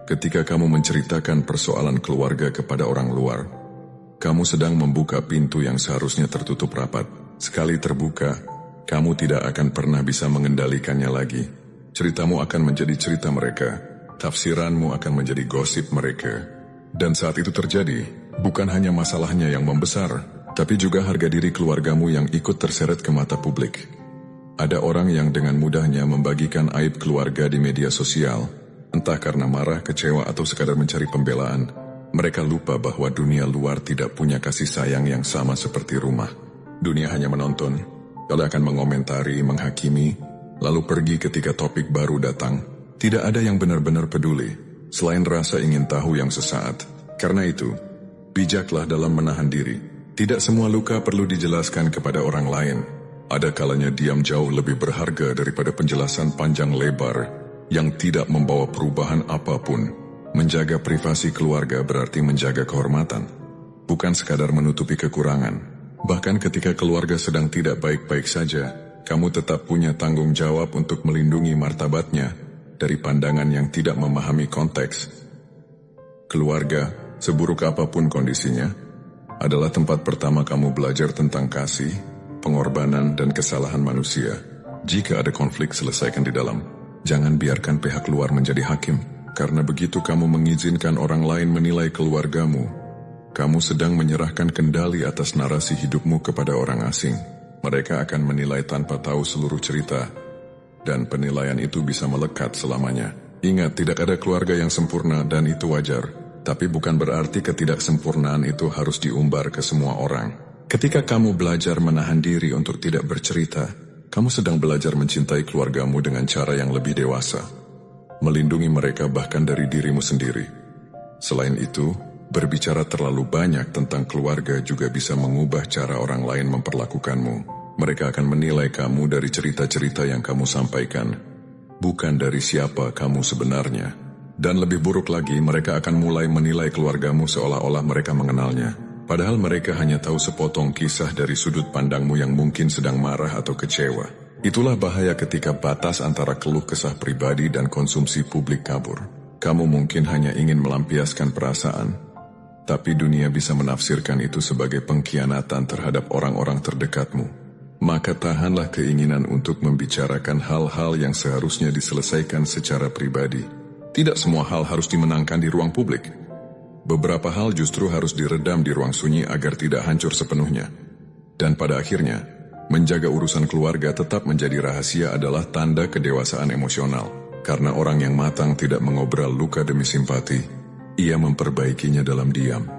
ketika kamu menceritakan persoalan keluarga kepada orang luar, kamu sedang membuka pintu yang seharusnya tertutup rapat. Sekali terbuka, kamu tidak akan pernah bisa mengendalikannya lagi. Ceritamu akan menjadi cerita mereka, tafsiranmu akan menjadi gosip mereka. Dan saat itu terjadi, bukan hanya masalahnya yang membesar, tapi juga harga diri keluargamu yang ikut terseret ke mata publik. Ada orang yang dengan mudahnya membagikan aib keluarga di media sosial, entah karena marah, kecewa, atau sekadar mencari pembelaan. Mereka lupa bahwa dunia luar tidak punya kasih sayang yang sama seperti rumah. Dunia hanya menonton, lalu akan mengomentari, menghakimi, lalu pergi ketika topik baru datang. Tidak ada yang benar-benar peduli, selain rasa ingin tahu yang sesaat. Karena itu, bijaklah dalam menahan diri. Tidak semua luka perlu dijelaskan kepada orang lain. Ada kalanya diam jauh lebih berharga daripada penjelasan panjang lebar yang tidak membawa perubahan apapun. Menjaga privasi keluarga berarti menjaga kehormatan, bukan sekadar menutupi kekurangan. Bahkan ketika keluarga sedang tidak baik-baik saja, kamu tetap punya tanggung jawab untuk melindungi martabatnya dari pandangan yang tidak memahami konteks. Keluarga, seburuk apapun kondisinya, adalah tempat pertama kamu belajar tentang kasih, pengorbanan, dan kesalahan manusia. Jika ada konflik, selesaikan di dalam. Jangan biarkan pihak luar menjadi hakim, karena begitu kamu mengizinkan orang lain menilai keluargamu, kamu sedang menyerahkan kendali atas narasi hidupmu kepada orang asing. Mereka akan menilai tanpa tahu seluruh cerita, dan penilaian itu bisa melekat selamanya. Ingat, tidak ada keluarga yang sempurna dan itu wajar, tapi bukan berarti ketidaksempurnaan itu harus diumbar ke semua orang. Ketika kamu belajar menahan diri untuk tidak bercerita, kamu sedang belajar mencintai keluargamu dengan cara yang lebih dewasa, melindungi mereka bahkan dari dirimu sendiri. Selain itu, berbicara terlalu banyak tentang keluarga juga bisa mengubah cara orang lain memperlakukanmu. Mereka akan menilai kamu dari cerita-cerita yang kamu sampaikan, bukan dari siapa kamu sebenarnya. Dan lebih buruk lagi, mereka akan mulai menilai keluargamu seolah-olah mereka mengenalnya. Padahal mereka hanya tahu sepotong kisah dari sudut pandangmu yang mungkin sedang marah atau kecewa. Itulah bahaya ketika batas antara keluh kesah pribadi dan konsumsi publik kabur. Kamu mungkin hanya ingin melampiaskan perasaan, tapi dunia bisa menafsirkan itu sebagai pengkhianatan terhadap orang-orang terdekatmu. Maka tahanlah keinginan untuk membicarakan hal-hal yang seharusnya diselesaikan secara pribadi. Tidak semua hal harus dimenangkan di ruang publik. Beberapa hal justru harus diredam di ruang sunyi agar tidak hancur sepenuhnya. Dan pada akhirnya, menjaga urusan keluarga tetap menjadi rahasia adalah tanda kedewasaan emosional. Karena orang yang matang tidak mengobrol luka demi simpati, ia memperbaikinya dalam diam.